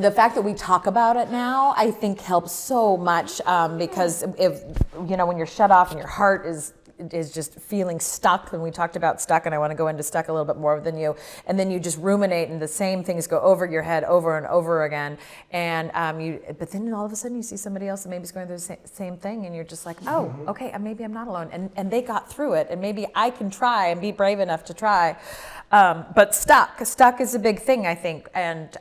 the fact that we talk about it now, I think helps so much, because if, when you're shut off and your heart is just feeling stuck, and we talked about stuck, and I want to go into stuck a little bit more than you, and then you just ruminate and the same things go over your head over and over again, and but then all of a sudden you see somebody else that maybe is going through the same thing, and you're just like, oh, okay, maybe I'm not alone, and they got through it, and maybe I can try and be brave enough to try, but stuck is a big thing, I think, and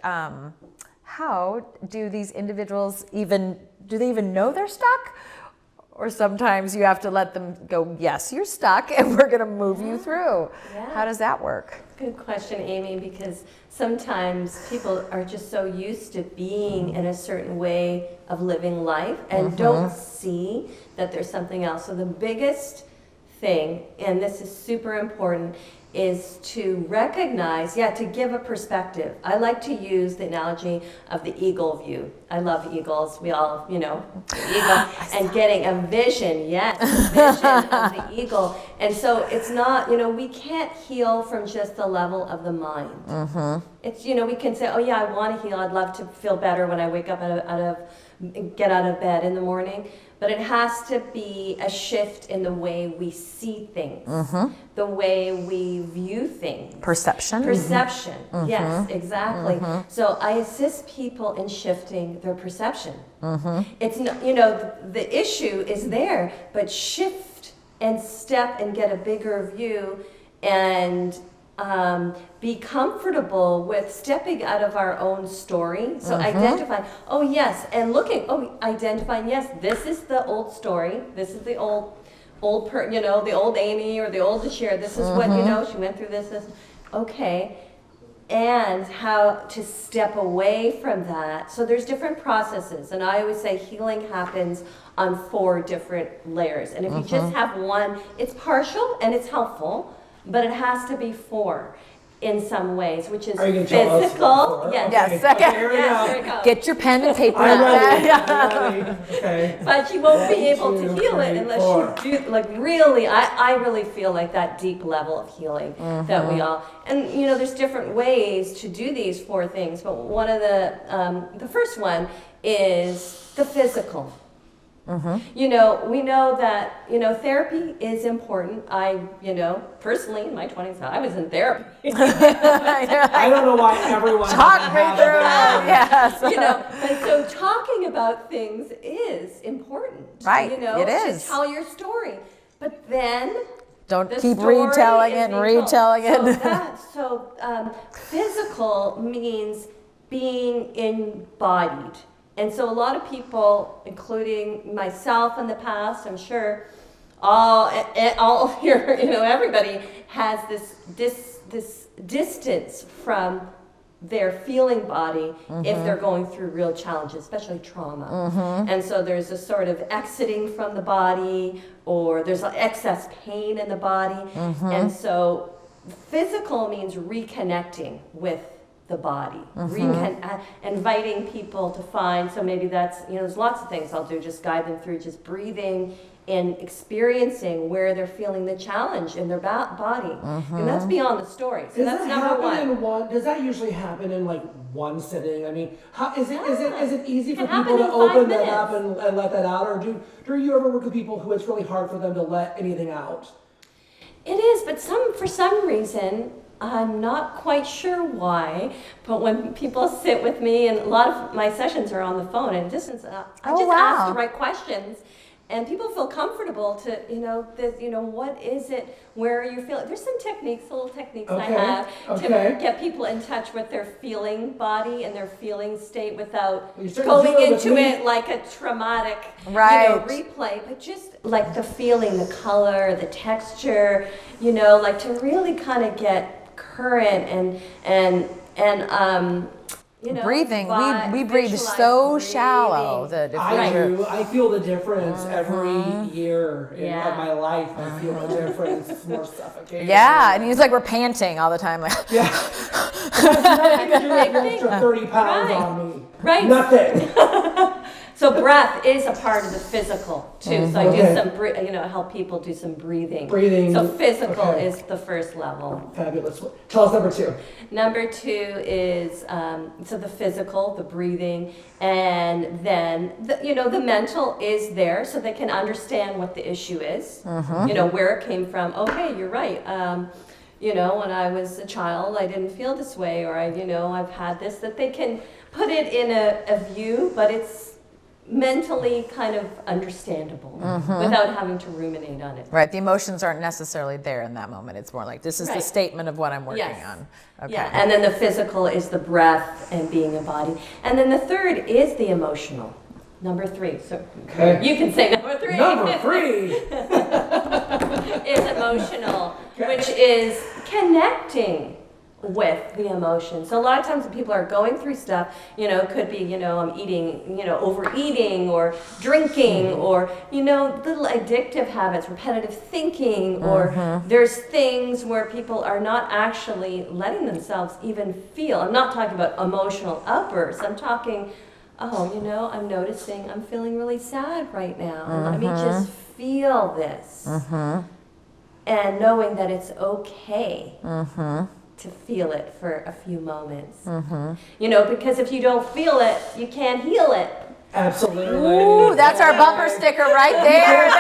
how do these individuals do they even know they're stuck? Or sometimes you have to let them go, yes, you're stuck, and we're going to move you through. Yeah. How does that work? Good question, Amy, because sometimes people are just so used to being in a certain way of living life and don't see that there's something else. So the biggest thing, and this is super important, is to recognize, to give a perspective. I like to use the analogy of the eagle view. I love eagles. We all, the eagle, and getting a vision, vision of the eagle. And so it's not, we can't heal from just the level of the mind. It's, we can say, oh yeah, I want to heal. I'd love to feel better when I wake up get out of bed in the morning. But it has to be a shift in the way we see things, the way we view things. Perception. Yes, exactly. So I assist people in shifting their perception. It's not, the issue is there, but shift and step and get a bigger view and be comfortable with stepping out of our own story. So identifying, identifying, yes, this is the old story. This is the old the old Amy or the old Ashera. This is what, she went through this. Okay. And how to step away from that. So there's different processes. And I always say healing happens on 4 different layers. And if you just have one, it's partial and it's helpful, but it has to be 4 in some ways, which is physical. Yes. There we go. Get your pen and paper. I'm ready. Okay. But you won't be able to heal it unless you do, really, I really feel like that deep level of healing that we all, and there's different ways to do these 4 things, but one of the first one is the physical. We know that, therapy is important. I, personally in my 20s, I was in therapy. I don't know why everyone talk me through it. Yes. And so talking about things is important. Right. It is. To tell your story. But then don't keep retelling it and retelling it. Physical means being embodied. And so a lot of people, including myself in the past, I'm sure, all here, everybody has this distance from their feeling body if they're going through real challenges, especially trauma. And so there's a sort of exiting from the body, or there's excess pain in the body. And so physical means reconnecting with the body, inviting people to find, so maybe that's, there's lots of things I'll do, just guide them through just breathing and experiencing where they're feeling the challenge in their body. And that's beyond the story. So that's number one. Does that usually happen in one sitting? I mean, is it easy for people to open that up and let that out? Or do you ever work with people who it's really hard for them to let anything out? It is, but for some reason, I'm not quite sure why, but when people sit with me, and a lot of my sessions are on the phone and distance, I just ask the right questions, and people feel comfortable to, what is it, where are you feeling? There's some little techniques I have to get people in touch with their feeling body and their feeling state without going into it like a traumatic replay, but just like the feeling, the color, the texture, to really kind of get current and breathing. We breathe so shallow that if I feel the difference every year of my life. I feel the difference. It's more suffocating. Yeah, and it's like we're panting all the time. That's nothing to do with the extra 30 pounds on me. Right. Nothing. So breath is a part of the physical too. So I do Okay. some, help people do some breathing. Breathing. So physical Okay. is the first level. Fabulous. Tell us number 2. Number 2 is so the physical, the breathing, and then the mental is there so they can understand what the issue is. Where it came from. Okay, you're right. When I was a child, I didn't feel this way, or I've had this. That they can put it in a view, but it's mentally kind of understandable without having to ruminate on it. Right. The emotions aren't necessarily there in that moment. It's more like, this is the Right. statement of what I'm working Yes. on. Okay. Yeah, and then the physical is the breath and being embodied. And then the third is the emotional. Number 3. So Okay. you can say number 3. Number 3. is emotional, Okay. which is connecting with the emotion. So a lot of times when people are going through stuff, it could be, I'm eating, overeating or drinking or, little addictive habits, repetitive thinking, or there's things where people are not actually letting themselves even feel. I'm not talking about emotional outbursts. I'm talking, I'm noticing I'm feeling really sad right now. Let me just feel this. And knowing that it's okay to feel it for a few moments. Because if you don't feel it, you can't heal it. Absolutely. Ooh, that's our bumper sticker right there.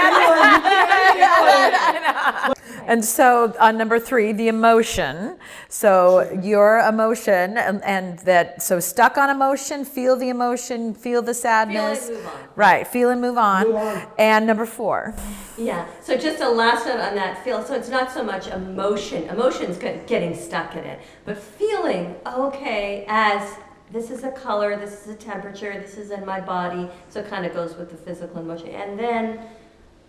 And so on number 3, the emotion. So your emotion so stuck on emotion, feel the emotion, feel the sadness. Feel it, move on. Right, feel and move on. Move on. And number 4. Yeah, so just a last note on that feel. So it's not so much emotion. Emotion's getting stuck in it. But feeling, okay, as this is a color, this is a temperature, this is in my body. So it kind of goes with the physical emotion. And then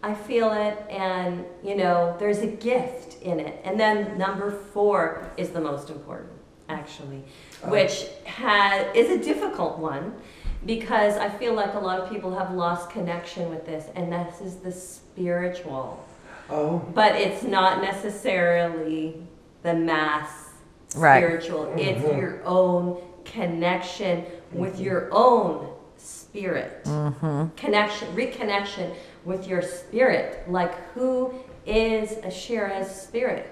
I feel it, and there's a gift in it. And then number 4 is the most important, actually, which is a difficult one, because I feel like a lot of people have lost connection with this, and this is the spiritual. Oh. But it's not necessarily the mass Right. spiritual. It's your own connection with your own spirit. Reconnection with your spirit. Like, who is Ashera's spirit?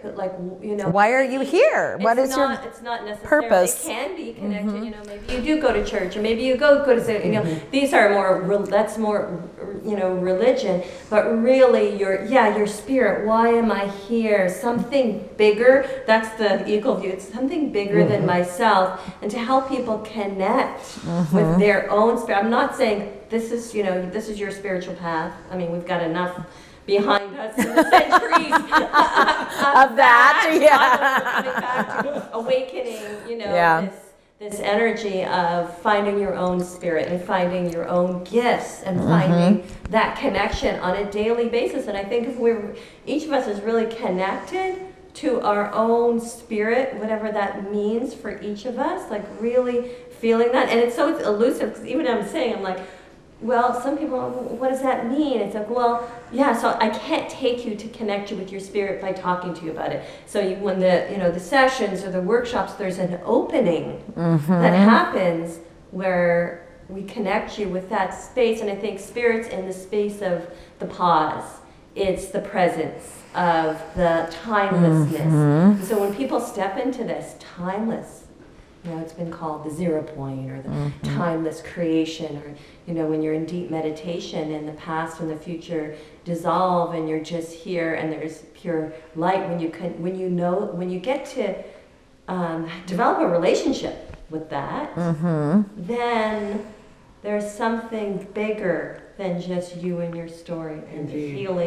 Why are you here? What is your It's not necessarily. purpose? It can be connected. Maybe you do go to church, or maybe you go to. These are that's more. Religion, but really your spirit. Why am I here? Something bigger. That's the eagle view. It's something bigger than myself, and to help people connect with their own spirit. I'm not saying this is your spiritual path. I mean, we've got enough behind us in the centuries of that, Coming back to awakening, Yeah. this energy of finding your own spirit and finding your own gifts and finding that connection on a daily basis. And I think if each of us is really connected to our own spirit, whatever that means for each of us, like really feeling that. And it's so elusive, because even I'm saying, I'm like, well, some people, what does that mean? It's like, well, yeah, so I can't take you to connect you with your spirit by talking to you about it. So when the sessions or the workshops, there's an opening that happens where we connect you with that space. And I think spirit's in the space of the pause. It's the presence of the timelessness. So when people step into this timeless, it's been called the 0 point, or the timeless creation, or when you're in deep meditation and the past and the future dissolve and you're just here and there's pure light. When you get to develop a relationship with that, then there's something bigger than just you and your story and the Indeed. healing